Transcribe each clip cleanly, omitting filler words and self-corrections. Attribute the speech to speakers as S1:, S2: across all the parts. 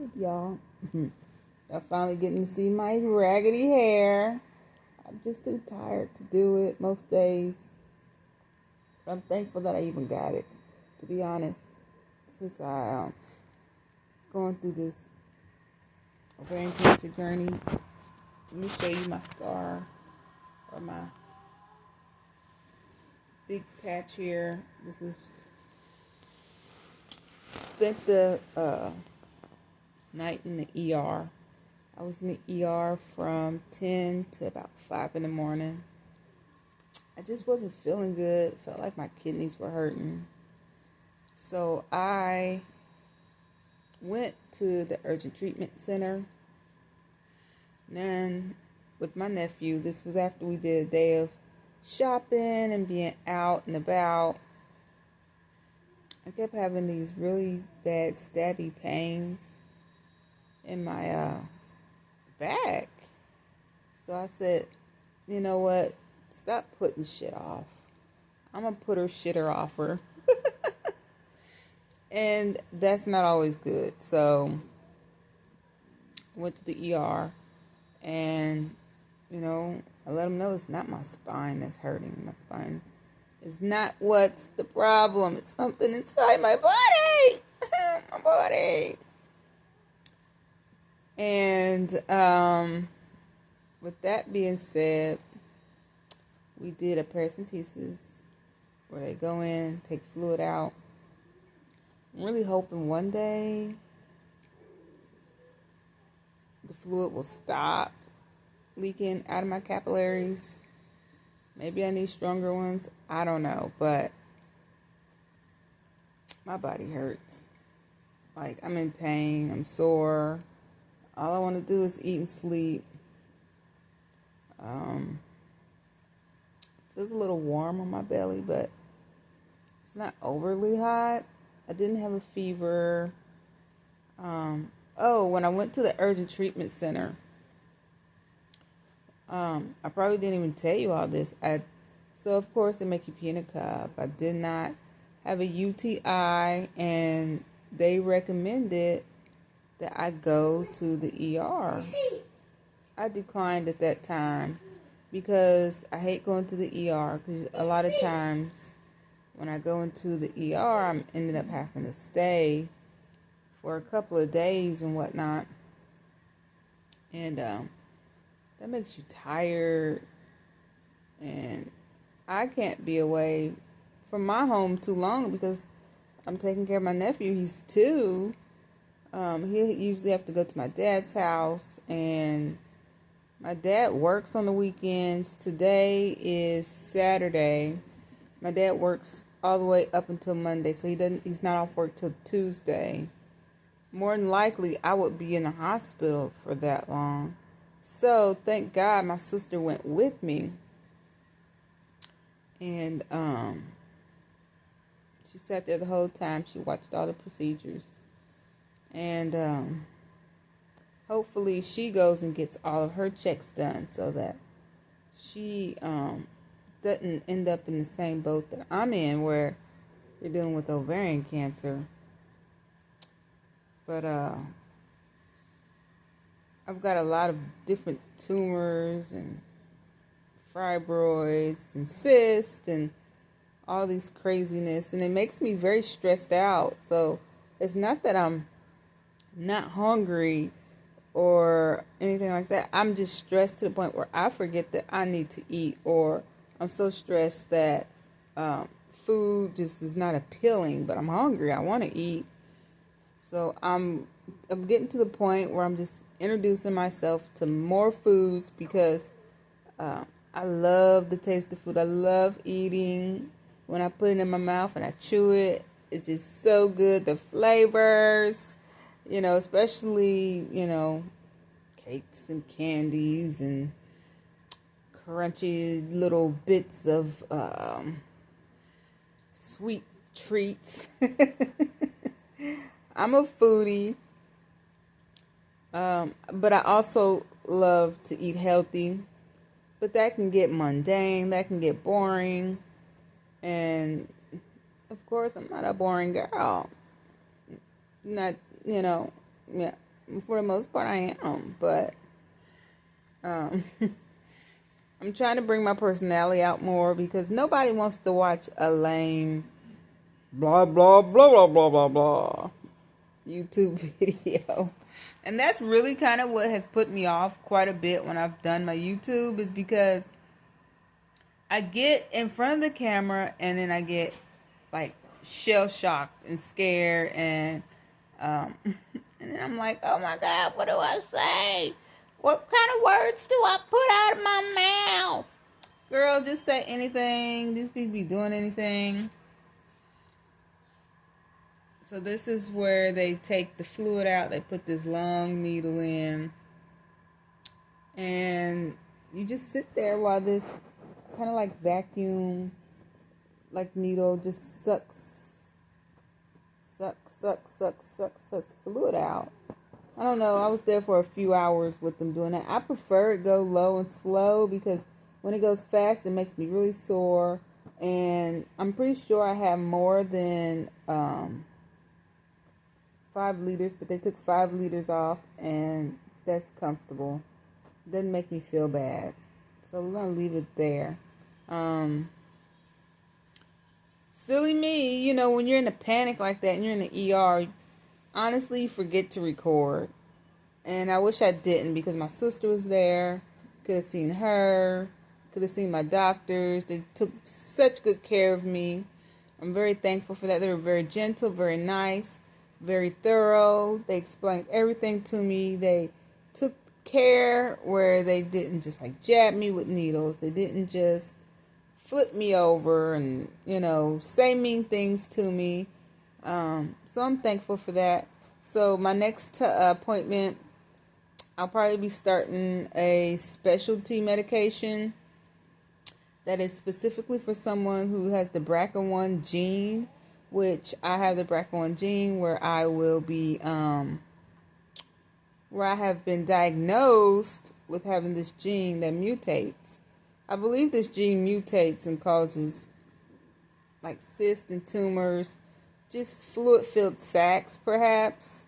S1: What's up, y'all? I'm finally getting to see my raggedy hair. I'm just too tired to do it most days. But I'm thankful that I even got it, to be honest. Since I going through this ovarian cancer journey, let me show you my scar or my big patch here. This is spent the night in the ER. I was in the ER from 10 to about 5 in the morning. I just wasn't feeling good. Felt like my kidneys were hurting. So I went to the urgent treatment center. And then with my nephew, this was after we did a day of shopping and being out and about. I kept having these really bad stabby pains in my back. So I said, you know what? Stop putting shit off. I'm going to put her shitter off her. And that's not always good. So went to the ER and, I let them know it's not my spine that's hurting. My spine is not what's the problem. It's something inside my body. My body. And with that being said, we did a paracentesis where they go in, take fluid out. I'm really hoping one day the fluid will stop leaking out of my capillaries. Maybe I need stronger ones. I don't know, but my body hurts. Like, I'm in pain. I'm sore. All I want to do is eat and sleep. Feels a little warm on my belly, but it's not overly hot. I didn't have a fever. When I went to the urgent treatment center, I probably didn't even tell you all this. So of course they make you pee in a cup. I did not have a UTI, and they recommended that I go to the ER. I declined at that time because I hate going to the ER, because a lot of times when I go into the ER, I'm ended up having to stay for a couple of days and whatnot. And that makes you tired. And I can't be away from my home too long because I'm taking care of my nephew. He's 2. He usually have to go to my dad's house, and my dad works on the weekends. Today is Saturday. My dad works all the way up until Monday, so he's not off work till Tuesday. More than likely, I would be in the hospital for that long. So, thank God my sister went with me. And she sat there the whole time. She watched all the procedures. And hopefully she goes and gets all of her checks done so that she doesn't end up in the same boat that I'm in, where you're dealing with ovarian cancer. But I've got a lot of different tumors and fibroids and cysts and all these craziness, and it makes me very stressed out. So it's not that I'm not hungry or anything like that. I'm just stressed to the point where I forget that I need to eat, or I'm so stressed that food just is not appealing, but I'm hungry. I want to eat. So I'm getting to the point where I'm just introducing myself to more foods, because I love the taste of food. I love eating. When I put it in my mouth and I chew it, it's just so good. The flavors, especially, cakes and candies and crunchy little bits of sweet treats. I'm a foodie. But I also love to eat healthy. But that can get mundane. That can get boring. And, of course, I'm not a boring girl. Not, yeah. For the most part, I am. But um, I'm trying to bring my personality out more because nobody wants to watch a lame blah, blah, blah, blah, blah, blah, blah YouTube video. And that's really kind of what has put me off quite a bit when I've done my YouTube, is because I get in front of the camera and then I get like shell shocked and scared, and and then I'm like, oh my God, what do I say? What kind of words do I put out of my mouth? Girl, just say anything. These people be doing anything. So this is where they take the fluid out. They put this long needle in. And you just sit there while this kind of like vacuum, like needle just sucks fluid out. I don't know. I was there for a few hours with them doing that. I prefer it go low and slow because when it goes fast, it makes me really sore. And I'm pretty sure I have more than 5 liters, but they took 5 liters off, and that's comfortable. Doesn't make me feel bad. So we're going to leave it there. Silly me, you know, when you're in a panic like that and you're in the ER, honestly, forget to record. And I wish I didn't, because my sister was there. Could have seen her. Could have seen my doctors. They took such good care of me. I'm very thankful for that. They were very gentle, very nice, very thorough. They explained everything to me. They took care where they didn't just like jab me with needles. They didn't just flip me over and, you know, say mean things to me. So I'm thankful for that. So my next appointment, I'll probably be starting a specialty medication that is specifically for someone who has the BRCA1 gene, which I have the BRCA1 gene, where I will be, where I have been diagnosed with having this gene that mutates. I believe this gene mutates and causes like cysts and tumors, just fluid-filled sacs perhaps,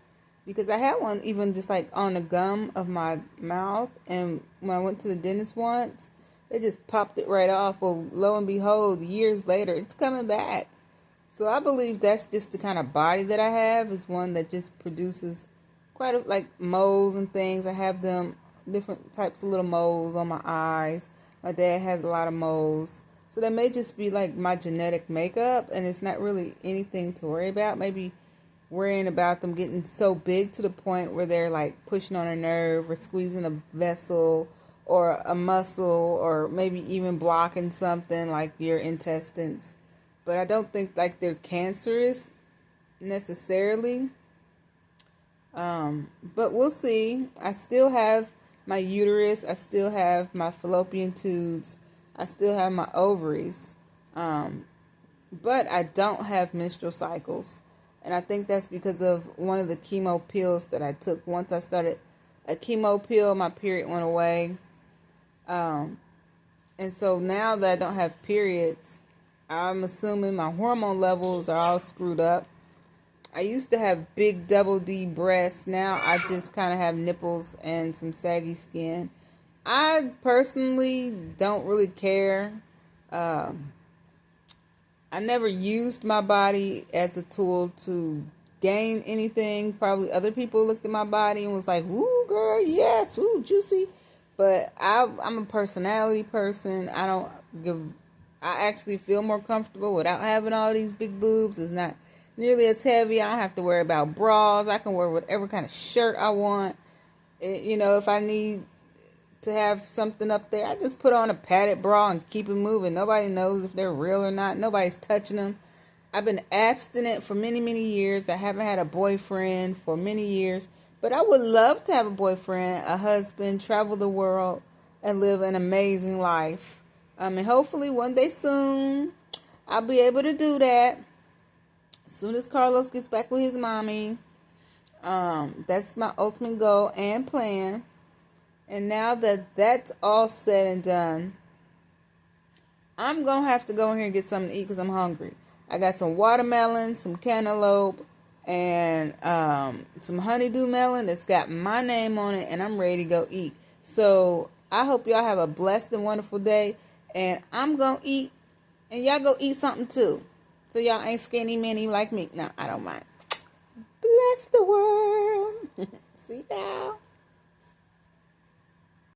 S1: because I had one even just like on the gum of my mouth, and when I went to the dentist once, they just popped it right off. Well, lo and behold, years later, it's coming back. So I believe that's just the kind of body that I have, is one that just produces quite a, like moles and things. I have them, different types of little moles on my eyes. My dad has a lot of moles. So that may just be like my genetic makeup, and it's not really anything to worry about. Maybe worrying about them getting so big to the point where they're like pushing on a nerve or squeezing a vessel or a muscle, or maybe even blocking something like your intestines. But I don't think like they're cancerous necessarily. But we'll see. I still have my uterus. I still have my fallopian tubes. I still have my ovaries. But I don't have menstrual cycles. And I think that's because of one of the chemo pills that I took. Once I started a chemo pill, my period went away. And so now that I don't have periods, I'm assuming my hormone levels are all screwed up. I used to have big double D breasts. Now I just kind of have nipples and some saggy skin. I personally don't really care. I never used my body as a tool to gain anything. Probably other people looked at my body and was like, "Ooh, girl, yes, ooh, juicy." But I'm a personality person. I actually feel more comfortable without having all these big boobs. It's not nearly as heavy. I don't have to worry about bras. I can wear whatever kind of shirt I want. You know, if I need to have something up there, I just put on a padded bra and keep it moving. Nobody knows if they're real or not. Nobody's touching them. I've been abstinent for many, many years. I haven't had a boyfriend for many years. But I would love to have a boyfriend, a husband, travel the world, and live an amazing life. And hopefully one day soon, I'll be able to do that. As soon as Carlos gets back with his mommy. That's my ultimate goal and plan. And now that that's all said and done, I'm going to have to go in here and get something to eat because I'm hungry. I got some watermelon, some cantaloupe, and some honeydew melon that's got my name on it, and I'm ready to go eat. So I hope y'all have a blessed and wonderful day, and I'm gonna eat, and y'all go eat something too, so y'all ain't skinny mini like me. No, I don't mind. Bless the world. See y'all.